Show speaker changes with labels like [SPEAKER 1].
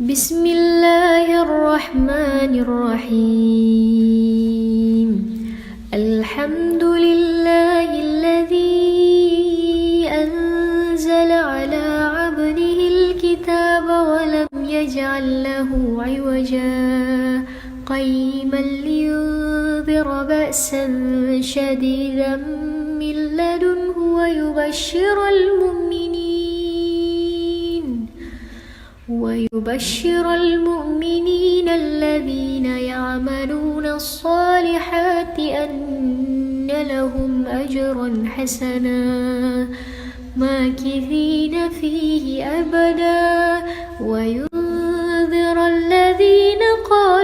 [SPEAKER 1] بسم الله الرحمن الرحيم. الحمد لله الذي أنزل على عبده الكتاب ولم يجعل له عوجا قيما لينذر بأسا شديدا من لدنه ويبشر المؤمنين الذين يعملون الصالحات أن لهم أجرا حسنا ماكثين فيه أبدا وينذر الذين قالوا